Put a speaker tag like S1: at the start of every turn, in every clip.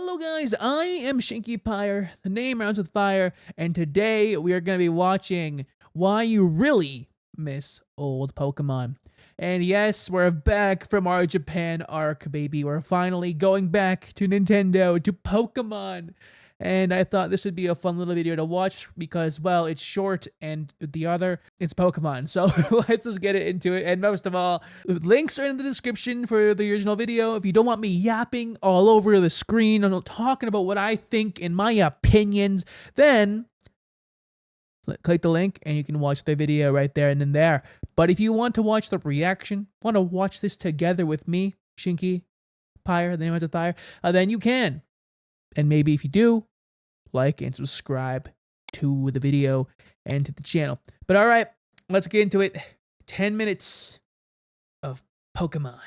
S1: Hello guys, I am Shinky Pyre, the name rounds with fire, and today we are going to be watching why you really miss old Pokemon. And yes, we're back from our Japan arc, baby. We're finally going back to Nintendo, to Pokemon. And I thought this would be a fun little video to watch because, well, it's short and the other, it's Pokemon. So let's just get into it. And most of all, links are in the description for the original video. If you don't want me yapping all over the screen and talking about what I think and my opinions, then click the link and you can watch the video right there and then there. But if you want to watch the reaction, want to watch this together with me, Shinky Pyre, the name of fire, then you can. And maybe if you do, like and subscribe to the video and to the channel. But all right, let's get into it. 10 minutes of Pokemon.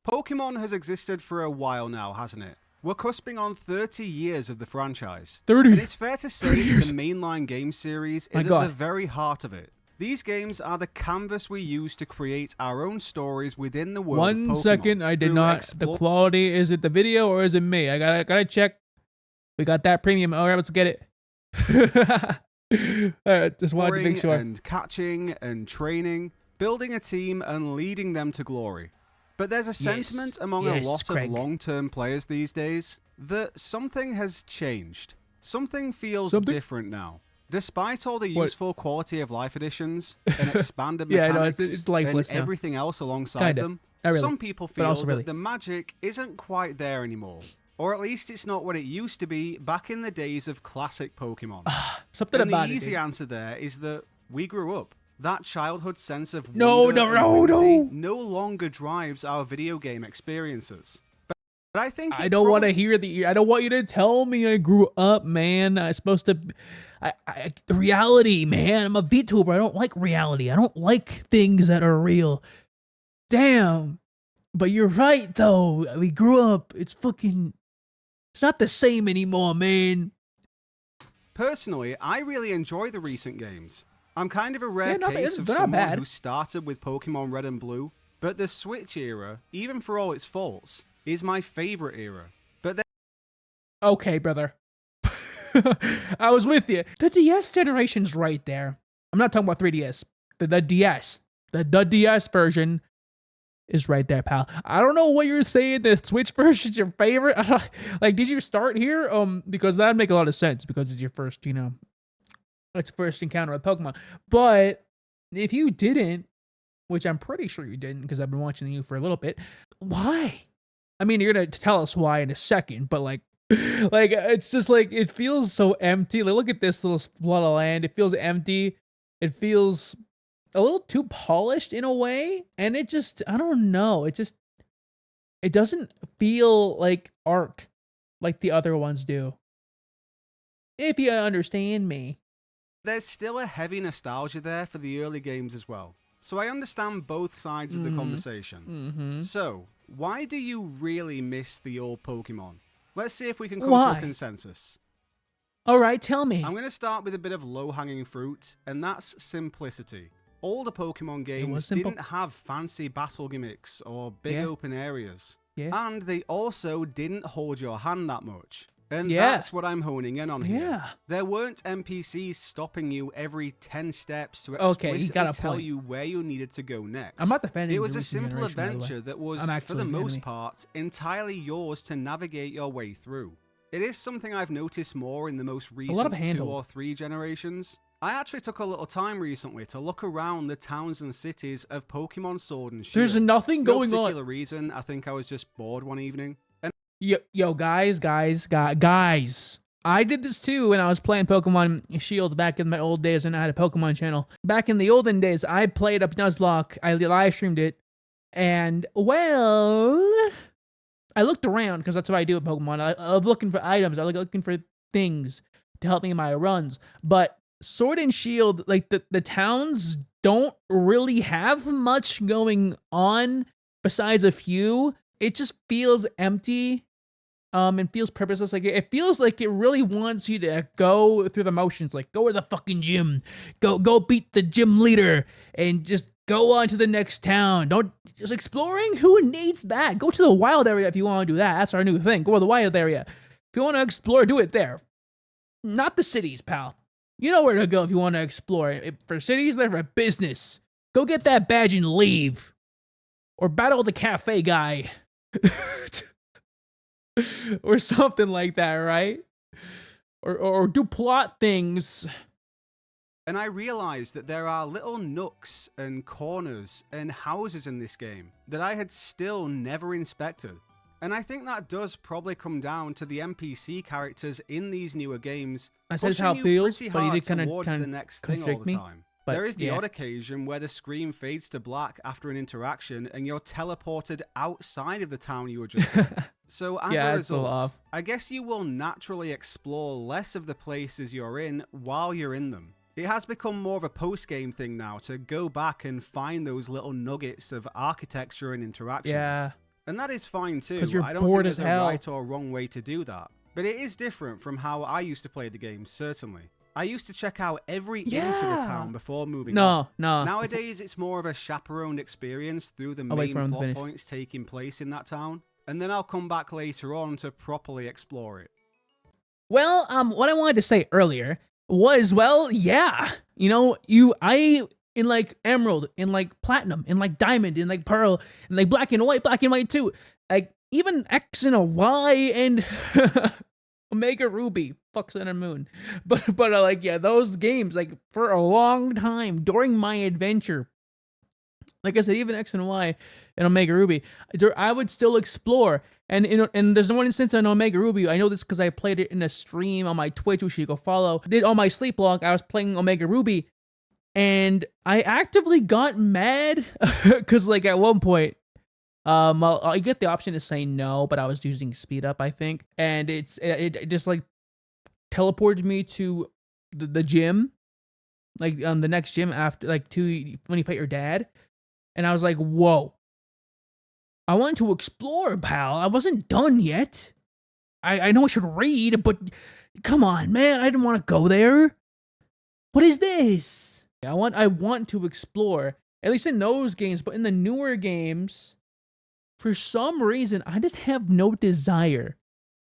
S2: Pokemon has existed for a while now, hasn't it? We're cusping on 30 years of the franchise.
S1: 30.
S2: And it's fair to say that the mainline game series is at the very heart of it. These games are the canvas we use to create our own stories within the world of Pokemon. 1 second,
S1: I did not. The quality, is it the video or is it me? I gotta check. We got that premium. All right, let's get it. All right, just wanted to make sure.
S2: And catching and training, building a team and leading them to glory. But there's a sentiment among a lot of long-term players these days that something has changed. Something feels different now. Despite all the useful quality of life additions and expanded mechanics
S1: it's lifeless
S2: and everything else alongside them, some people feel that the magic isn't quite there anymore. Or at least it's not what it used to be back in the days of classic Pokemon. And the easy answer there is that we grew up. That childhood sense of wonder no longer drives our video game experiences. But I think
S1: I don't want to hear I don't want you to tell me I grew up, man. I'm supposed to reality, man. I'm a VTuber. I don't like reality. I don't like things that are real. Damn. But you're right though. We grew up. It's not the same anymore, man.
S2: Personally, I really enjoy the recent games. I'm kind of a rare case of someone who started with Pokemon Red and Blue, but the Switch era, even for all its faults, is my favorite era. But then
S1: okay, brother. I was with you. The DS generation's right there. I'm not talking about 3DS. The DS. The DS version is right there, pal. I don't know what you're saying. The Switch version's your favorite. Like, did you start here? Because that'd make a lot of sense because it's your first, it's first encounter with Pokemon. But if you didn't, which I'm pretty sure you didn't because I've been watching you for a little bit, why? I mean, you're gonna tell us why in a second, but like it's just like it feels so empty. Like, look at this little plot of land. It feels empty. It feels a little too polished in a way, and it just, I don't know. It doesn't feel like art like the other ones do. If you understand me.
S2: There's still a heavy nostalgia there for the early games as well. So I understand both sides of the conversation. So, why do you really miss the old Pokemon? Let's see if we can come to a consensus.
S1: All right, tell me.
S2: I'm going to start with a bit of low-hanging fruit, and that's simplicity. Older Pokemon games didn't have fancy battle gimmicks or big open areas. And they also didn't hold your hand that much. And that's what I'm honing in on here. There weren't NPCs stopping you every 10 steps to explicitly tell you where you needed to go next.
S1: I'm not defending
S2: it was a simple adventure that was, for the most part, entirely yours to navigate your way through. It is something I've noticed more in the most recent 2 or 3 generations. I actually took a little time recently to look around the towns and cities of Pokemon Sword and Shield.
S1: There's nothing going on.
S2: No particular reason. I think I was just bored one evening.
S1: Yo, guys. I did this too when I was playing Pokemon Shield back in my old days and I had a Pokemon channel. Back in the olden days, I played up Nuzlocke. I live streamed it. And, well, I looked around because that's what I do with Pokemon. I love looking for items. I like looking for things to help me in my runs. But Sword and Shield, like the towns don't really have much going on besides a few. It just feels empty. And feels purposeless. Like, it feels like it really wants you to go through the motions. Like, go to the fucking gym. Go beat the gym leader. And just Go on to the next town. Don't just exploring. Who needs that? Go to the wild area if you want to do that. That's our new thing. Go to the wild area. If you want to explore, do it there. Not the cities, pal. You know where to go if you want to explore. For cities, they're for business. Go get that badge and leave. Or battle the cafe guy. Or something like that, right? Or do plot things.
S2: And I realized that there are little nooks and corners and houses in this game that I had still never inspected. And I think that does probably come down to the NPC characters in these newer games.
S1: I said how it feels, but you did kind of
S2: the next thing all the time. But there is the odd occasion where the screen fades to black after an interaction and you're teleported outside of the town you were just in. So as a result, I guess you will naturally explore less of the places you're in while you're in them. It has become more of a post-game thing now to go back and find those little nuggets of architecture and interactions.
S1: Yeah.
S2: And that is fine too.
S1: Because you're
S2: I don't
S1: bored
S2: think
S1: as
S2: there's
S1: hell.
S2: a right or wrong way to do that. But it is different from how I used to play the game, certainly. I used to check out every inch of the town before moving on.
S1: No.
S2: Nowadays, it's more of a chaperoned experience through the main plot points taking place in that town. And then I'll come back later on to properly explore it.
S1: Well, what I wanted to say earlier was, well, yeah. You know, in like emerald, in like platinum, in like diamond, in like pearl, in like black and white too. Like even X and a Y and Omega Ruby, fuck Sun and Moon. But like, yeah, those games, like for a long time during my adventure, like I said, even X and Y and Omega Ruby, I would still explore. And there's one instance on Omega Ruby, I know this because I played it in a stream on my Twitch, which you go follow. Did on my sleep log, I was playing Omega Ruby, and I actively got mad because like at one point, I get the option to say no, but I was using speed up, I think, and it just like teleported me to the gym, like the next gym after like when you fight your dad, and I was like, whoa. I wanted to explore, pal. I wasn't done yet. I know I should read, but come on, man. I didn't want to go there. What is this? I want to explore, at least in those games, but in the newer games, for some reason, I just have no desire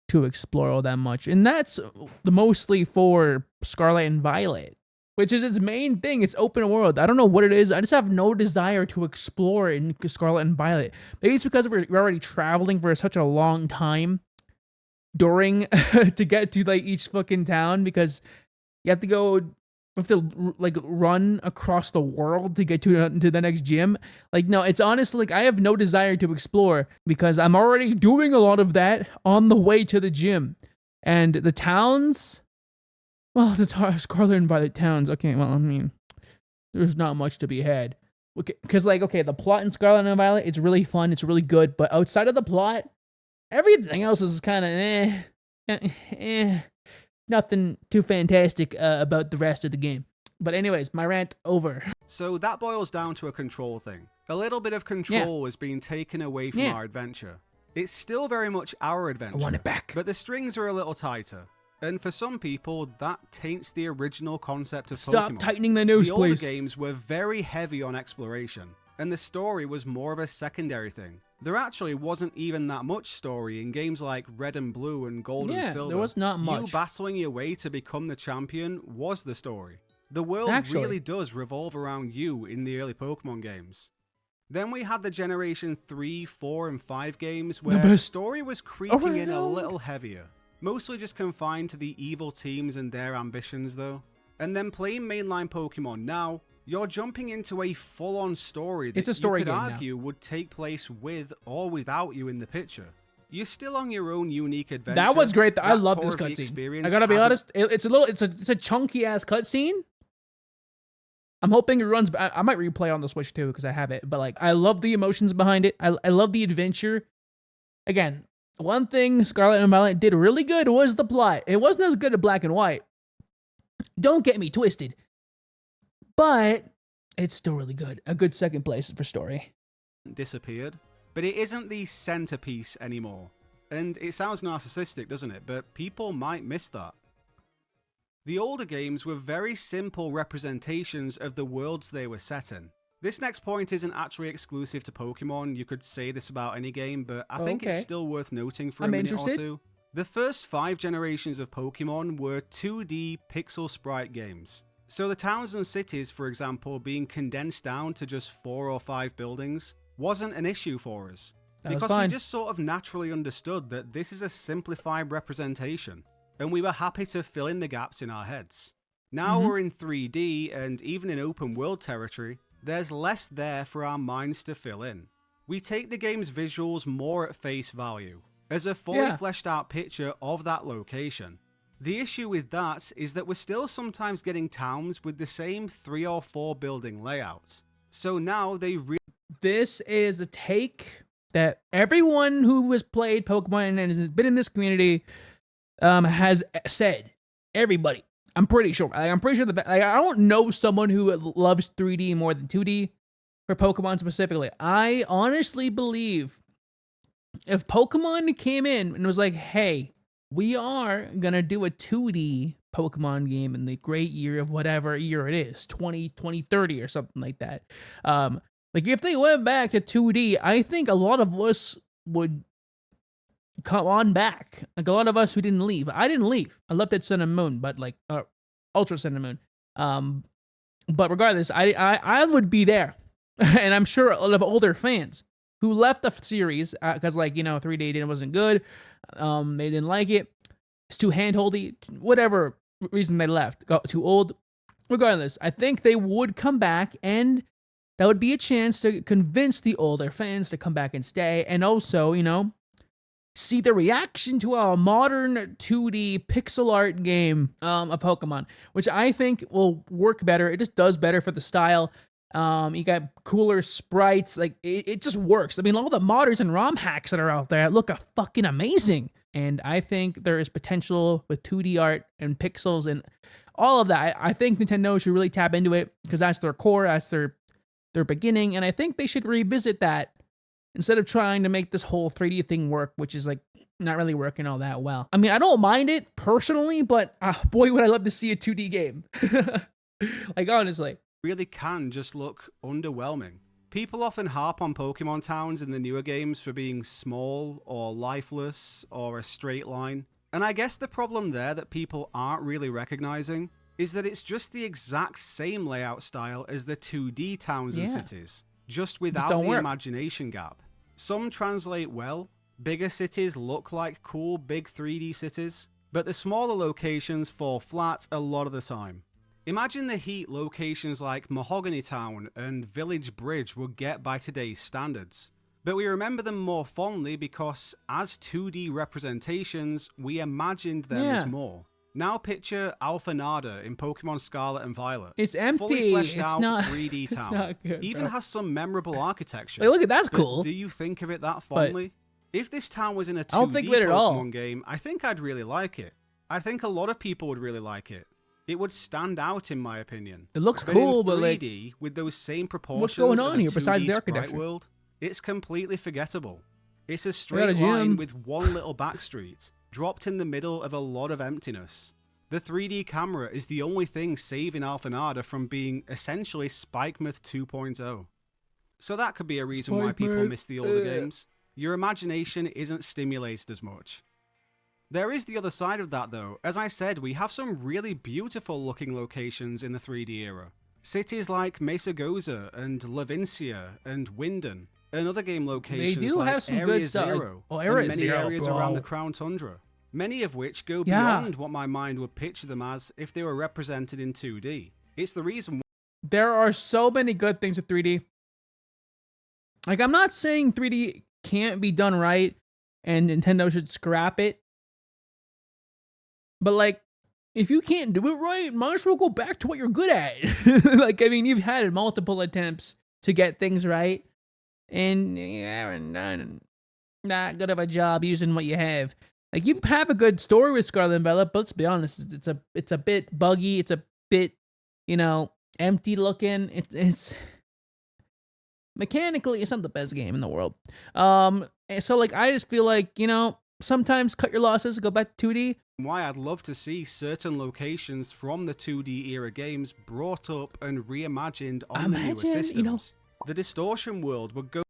S1: to explore all that much. And that's mostly for Scarlet and Violet, which is its main thing. It's open world. I don't know what it is. I just have no desire to explore in Scarlet and Violet. Maybe it's because we're already traveling for such a long time during to get to like each fucking town, because you have to like run across the world to get to the next gym. Like, no, it's honestly like I have no desire to explore because I'm already doing a lot of that on the way to the gym. And the towns, well, the Scarlet and Violet towns. Okay, well, I mean, there's not much to be had. Because, like, okay, the plot in Scarlet and Violet, it's really fun, it's really good, but outside of the plot, everything else is kind of nothing too fantastic about the rest of the game. But anyways, my rant over.
S2: So that boils down to a control thing. A little bit of control was being taken away from our adventure. It's still very much our adventure.
S1: I want it back.
S2: But the strings are a little tighter. And for some people, that taints the original concept of Pokemon.
S1: Stop tightening the noose, please.
S2: The older games were very heavy on exploration, and the story was more of a secondary thing. There actually wasn't even that much story in games like Red and Blue and Gold and Silver.
S1: There was not much.
S2: You battling your way to become the champion was the story. The world really does revolve around you in the early Pokemon games. Then we had the Generation 3, 4, and 5 games where the story was creeping in a little heavier. Mostly just confined to the evil teams and their ambitions though. And then playing mainline Pokemon now, you're jumping into a full-on story that you could argue would take place with or without you in the picture. You're still on your own unique adventure.
S1: That was great. I love this cutscene. I gotta be honest, it's a chunky ass cutscene. I'm hoping it runs. I might replay on the Switch too because I have it. But like, I love the emotions behind it. I love the adventure. Again, one thing Scarlet and Violet did really good was the plot. It wasn't as good as Black and White. Don't get me twisted. But it's still really good. A good second place for story.
S2: Disappeared. But it isn't the centerpiece anymore. And it sounds narcissistic, doesn't it? But people might miss that. The older games were very simple representations of the worlds they were set in. This next point isn't actually exclusive to Pokemon. You could say this about any game, but I think it's still worth noting for a minute or two. The first 5 generations of Pokemon were 2D pixel sprite games. So the towns and cities, for example, being condensed down to just 4 or 5 buildings wasn't an issue for us. Because we just sort of naturally understood that this is a simplified representation, and we were happy to fill in the gaps in our heads. Now we're in 3D, and even in open world territory, there's less there for our minds to fill in. We take the game's visuals more at face value, as a fully fleshed out picture of that location. The issue with that is that we're still sometimes getting towns with the same 3 or 4 building layout. So now they
S1: This is the take that everyone who has played Pokemon and has been in this community has said. Everybody. I'm pretty sure. I'm pretty sure that I don't know someone who loves 3D more than 2D for Pokemon specifically. I honestly believe if Pokemon came in and was like, hey, we are going to do a 2D Pokemon game in the great year of whatever year it is, 2030 or something like that. Like if they went back to 2D, I think a lot of us would come on back. Like a lot of us who didn't leave. I didn't leave. I left at Sun and Moon, but like Ultra Sun and Moon. But regardless, I would be there. And I'm sure a lot of older fans who left the series because 3D wasn't good. They didn't like it. It's too handholdy. Whatever reason they left. Got too old. Regardless, I think they would come back, and that would be a chance to convince the older fans to come back and stay, and also, see the reaction to a modern 2D pixel art game of Pokemon, which I think will work better. It just does better for the style. You got cooler sprites. Like it just works. I mean, all the modders and ROM hacks that are out there look fucking amazing. And I think there is potential with 2D art and pixels and all of that. I think Nintendo should really tap into it because that's their core, that's their beginning, and I think they should revisit that instead of trying to make this whole 3D thing work, which is like not really working all that well. I mean, I don't mind it personally, but boy, would I love to see a 2D game. Like honestly.
S2: Really can just look underwhelming. People often harp on Pokemon towns in the newer games for being small or lifeless or a straight line. And I guess the problem there that people aren't really recognizing is that it's just the exact same layout style as the 2D towns and cities, just without the imagination gap. Some translate well, bigger cities look like cool big 3D cities, but the smaller locations fall flat a lot of the time. Imagine the heat locations like Mahogany Town and Village Bridge would get by today's standards. But we remember them more fondly because, as 2D representations, we imagined them as more. Now picture Alphanada in Pokemon Scarlet and Violet.
S1: It's empty.
S2: Fully fleshed
S1: it's
S2: out
S1: not
S2: 3D town.
S1: It's not good,
S2: Even has some memorable architecture.
S1: Wait, look at that's cool.
S2: Do you think of it that fondly? If this town was in a 2D
S1: I don't think of it at all.
S2: Pokemon game, I think I'd really like it. I think a lot of people would really like it. It would stand out in my opinion.
S1: It looks cool,
S2: in 3D,
S1: but like
S2: with those same proportions
S1: what's going on
S2: as
S1: here
S2: a
S1: besides
S2: 2D
S1: the
S2: sprite
S1: architecture?
S2: world, it's completely forgettable. It's a straight line with one little backstreet, dropped in the middle of a lot of emptiness. The 3D camera is the only thing saving Alphanada from being essentially Spikemuth 2.0. So that could be a reason why people miss the older games. Your imagination isn't stimulated as much. There is the other side of that though. As I said, we have some really beautiful looking locations in the 3D era. Cities like Mesagoza and Levincia and Winden, and other game locations
S1: they do
S2: like
S1: have some
S2: Area
S1: good stuff.
S2: Zero,
S1: Area
S2: and many
S1: Zero,
S2: areas
S1: bro.
S2: around the Crown Tundra. Many of which go beyond what my mind would picture them as if they were represented in 2D. It's the reason
S1: there are so many good things with 3D. Like, I'm not saying 3D can't be done right and Nintendo should scrap it. But, like, if you can't do it right, might as well go back to what you're good at. Like, I mean, you've had multiple attempts to get things right, and you haven't done that good of a job using what you have. Like, you have a good story with Scarlet and Violet, but let's be honest, it's a bit buggy, it's a bit, empty looking. It's mechanically, it's not the best game in the world. And so, like, I just feel like, sometimes cut your losses, go back to 2D.
S2: why I'd love to see certain locations from the 2D era games brought up and reimagined on the newer systems. The distortion world would go...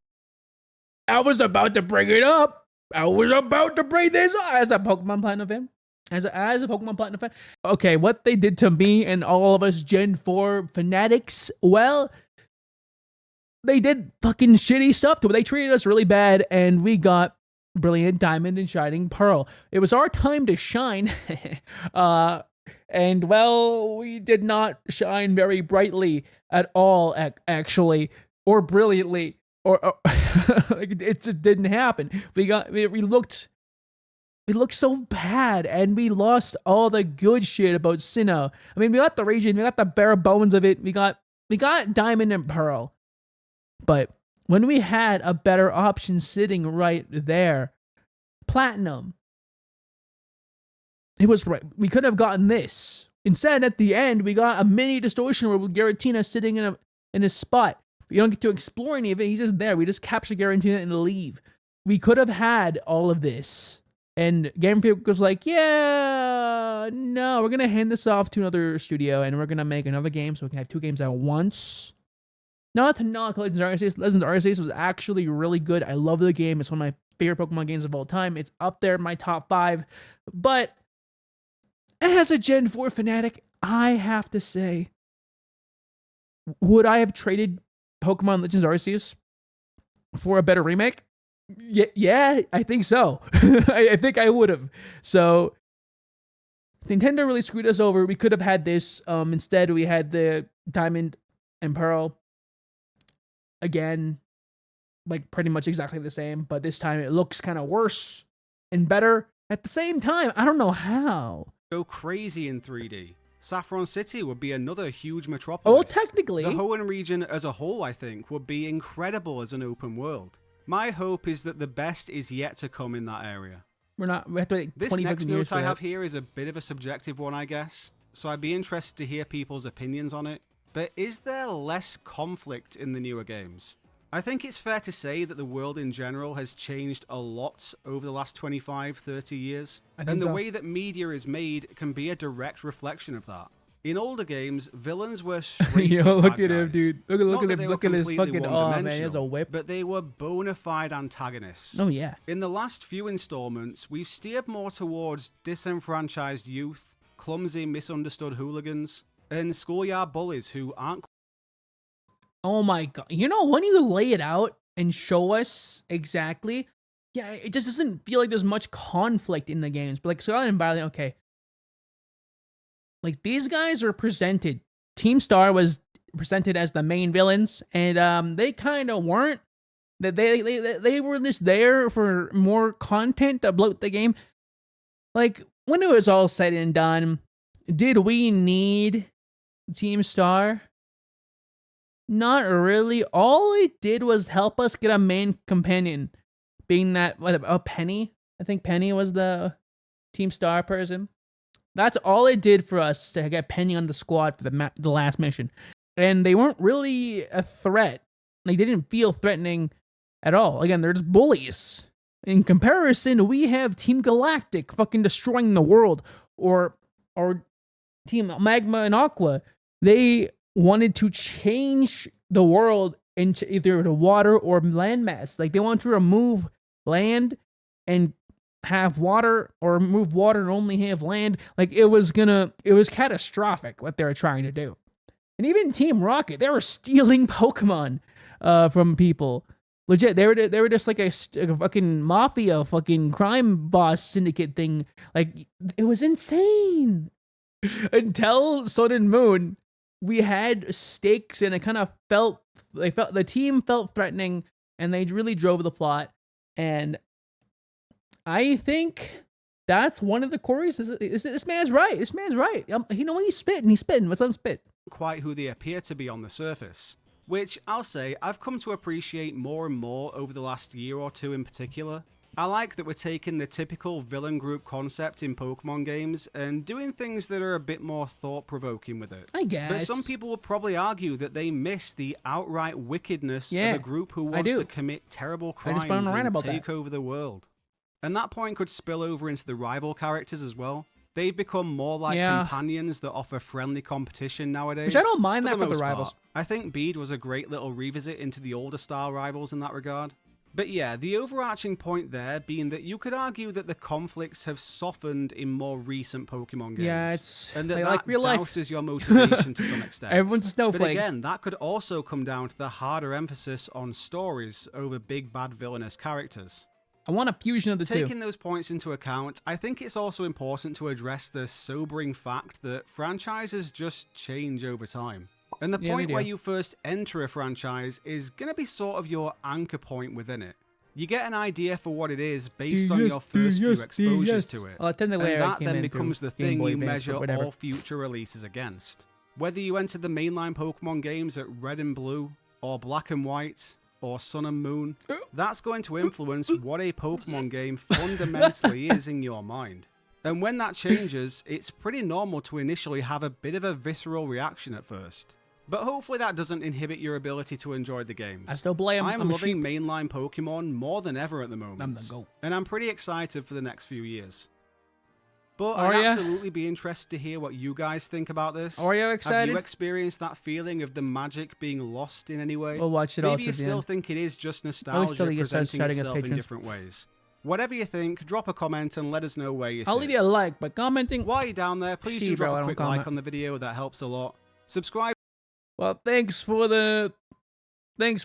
S1: I was about to bring it up. I was about to bring this up as a Pokemon Platinum fan. As a Pokemon Platinum fan. Okay, what they did to me and all of us Gen 4 fanatics, well, they did fucking shitty stuff to it. They treated us really bad, and we got Brilliant Diamond and Shining Pearl. It was our time to shine. And well, we did not shine very brightly at all, actually, or brilliantly, or it just didn't happen. We looked so bad, and we lost all the good shit about Sinnoh. I mean, we got the region, we got the bare bones of it, we got Diamond and Pearl, but when we had a better option sitting right there, Platinum, it was right. We could have gotten this. Instead, at the end, we got a mini distortion world with Giratina sitting in a spot. We don't get to explore any of it. He's just there. We just capture Giratina and leave. We could have had all of this. And Game Freak was like, yeah, no, we're going to hand this off to another studio, and we're going to make another game so we can have 2 games at once. Not to knock Legends Arceus. Legends Arceus was actually really good. I love the game. It's one of my favorite Pokemon games of all time. It's up there in my top 5. But as a Gen 4 fanatic, I have to say, would I have traded Pokemon Legends Arceus for a better remake? Yeah, I think so. I think I would have. So Nintendo really screwed us over. We could have had this. Instead, we had the Diamond and Pearl. Again, like pretty much exactly the same, but this time it looks kind of worse and better at the same time. I don't know how.
S2: Go crazy in 3D. Saffron City would be another huge metropolis.
S1: Well, technically,
S2: the Hoenn region as a whole, I think, would be incredible as an open world. My hope is that the best is yet to come in that area.
S1: We have to wait 20
S2: This next
S1: years
S2: note I
S1: for
S2: have
S1: that.
S2: here is a bit of a subjective one, I guess, so I'd be interested to hear people's opinions on it. But is there less conflict in the newer games? I think it's fair to say that the world in general has changed a lot over the last 25, 30 years. And the way that media is made can be a direct reflection of that. In older games, villains were straight
S1: Yo,
S2: up
S1: look
S2: bad
S1: at him,
S2: guys.
S1: dude. Look at his fucking
S2: one-dimensional,
S1: man. He has a whip.
S2: But they were bona fide antagonists.
S1: Oh, yeah.
S2: In the last few installments, we've steered more towards disenfranchised youth, clumsy, misunderstood hooligans, and schoolyard bullies who aren't...
S1: Oh my god. You know, when you lay it out and show us exactly, yeah, it just doesn't feel like there's much conflict in the games. But like Scarlet and Violet, okay. Like these guys are presented. Team Star was presented as the main villains, and they kind of weren't. That they were just there for more content to bloat the game. Like when it was all said and done, did we need Team Star? Not really. All it did was help us get a main companion, being that Penny. I think Penny was the Team Star person. That's all it did for us to get Penny on the squad for the last mission, and they weren't really a threat. They didn't feel threatening at all. Again, they're just bullies. In comparison, we have Team Galactic fucking destroying the world, or Team Magma and Aqua. They wanted to change the world into either the water or landmass. Like they want to remove land and have water, or remove water and only have land. Like it was catastrophic what they were trying to do. And even Team Rocket, they were stealing Pokemon from people. Legit, they were just like a fucking mafia, fucking crime boss syndicate thing. Like it was insane. Until Sun and Moon, we had stakes, and it kind of the team felt threatening, and they really drove the plot. And I think that's one of the core reasons. This man's right. This man's right. You know when he's spitting. Let's let him spit.
S2: Quite who they appear to be on the surface, which I'll say I've come to appreciate more and more over the last year or two in particular. I like that we're taking the typical villain group concept in Pokemon games and doing things that are a bit more thought-provoking with it.
S1: I guess.
S2: But some people would probably argue that they miss the outright wickedness of a group who wants to commit terrible crimes and take over the world. And that point could spill over into the rival characters as well. They've become more like companions that offer friendly competition nowadays.
S1: Which I don't mind that for the rivals.
S2: I think Bede was a great little revisit into the older style rivals in that regard. But yeah, the overarching point there being that you could argue that the conflicts have softened in more recent Pokemon games.
S1: Yeah, it's
S2: and that
S1: like real life.
S2: douses your motivation to some extent.
S1: Everyone's a snowflake.
S2: But again, that could also come down to the harder emphasis on stories over big bad villainous characters.
S1: I want a fusion of the two.
S2: Taking those points into account, I think it's also important to address the sobering fact that franchises just change over time. And the point where you first enter a franchise is going to be sort of your anchor point within it. You get an idea for what it is based on your first few exposures to it. And that then becomes the thing you measure all future releases against. Whether you entered the mainline Pokemon games at Red and Blue, or Black and White, or Sun and Moon, that's going to influence what a Pokemon game fundamentally is in your mind. And when that changes, it's pretty normal to initially have a bit of a visceral reaction at first. But hopefully that doesn't inhibit your ability to enjoy the games.
S1: I still play them.
S2: I'm loving mainline Pokemon more than ever at the moment.
S1: I'm the GOAT.
S2: And I'm pretty excited for the next few years. But I'd absolutely be interested to hear what you guys think about this.
S1: Are you excited?
S2: Have you experienced that feeling of the magic being lost in any way?
S1: We'll watch it all to the end.
S2: Maybe you still think it is just nostalgia presenting itself in different ways. Whatever you think, drop a comment and let us know where you sit.
S1: I'll leave you a like by commenting.
S2: While you're down there, please do drop a quick like on the video. That helps a lot. Subscribe.
S1: Well, thanks for the thing.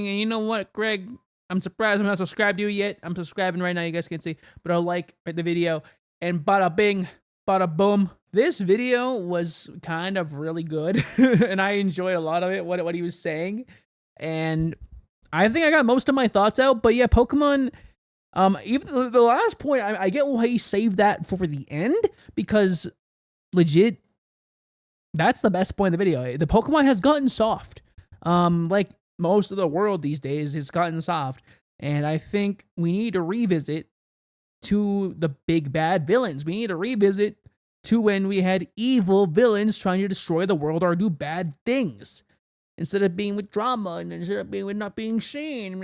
S1: And you know what, Greg? I'm surprised I'm not subscribed to you yet. I'm subscribing right now. You guys can see. But I'll like the video. And bada bing, bada boom. This video was kind of really good. And I enjoyed a lot of it, what he was saying. And I think I got most of my thoughts out. But yeah, Pokemon... even the last point, I get why he saved that for the end, because legit, that's the best point of the video. The Pokemon has gotten soft. Like most of the world these days, it's gotten soft. And I think we need to revisit to the big bad villains. We need to revisit to when we had evil villains trying to destroy the world or do bad things. Instead of being with drama and instead of being with not being seen.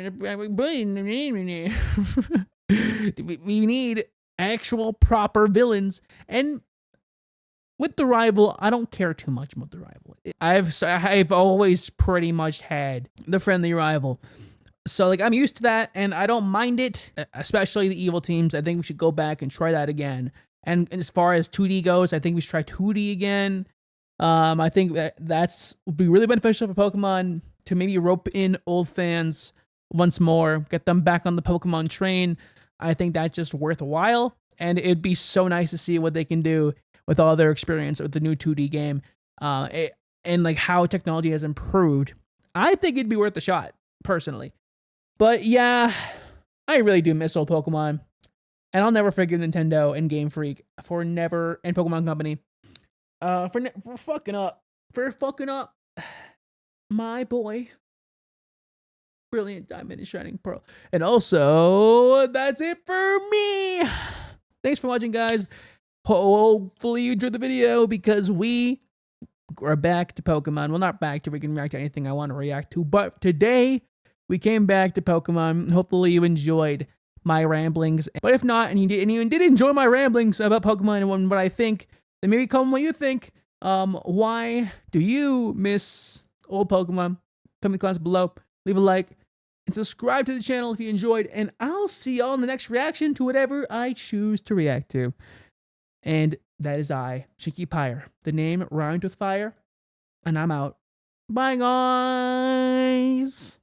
S1: We need actual proper villains. And with the rival, I don't care too much about the rival. I've always pretty much had the friendly rival. So like I'm used to that and I don't mind it, especially the evil teams. I think we should go back and try that again. And as far as 2D goes, I think we should try 2D again. I think that's would be really beneficial for Pokemon to maybe rope in old fans once more, get them back on the Pokemon train. I think that's just worthwhile, and it'd be so nice to see what they can do with all their experience with the new 2D game, and like how technology has improved. I think it'd be worth a shot, personally. But yeah, I really do miss old Pokemon, and I'll never forgive Nintendo and Game Freak and Pokemon Company. For fucking up my boy, Brilliant Diamond and Shining Pearl. And also, that's it for me. Thanks for watching, guys. Hopefully you enjoyed the video, because we are back to Pokemon. Well, not back to, we can react to anything I want to react to, but today we came back to Pokemon. Hopefully you enjoyed my ramblings. But if not, and you did enjoy my ramblings about Pokemon and what I think, then maybe comment what you think. Why do you miss old Pokemon? Tell me in the comments below. Leave a like and subscribe to the channel if you enjoyed. And I'll see y'all in the next reaction to whatever I choose to react to. And that is I, Shinky Pyre. The name rhymed with fire. And I'm out. Bye, guys.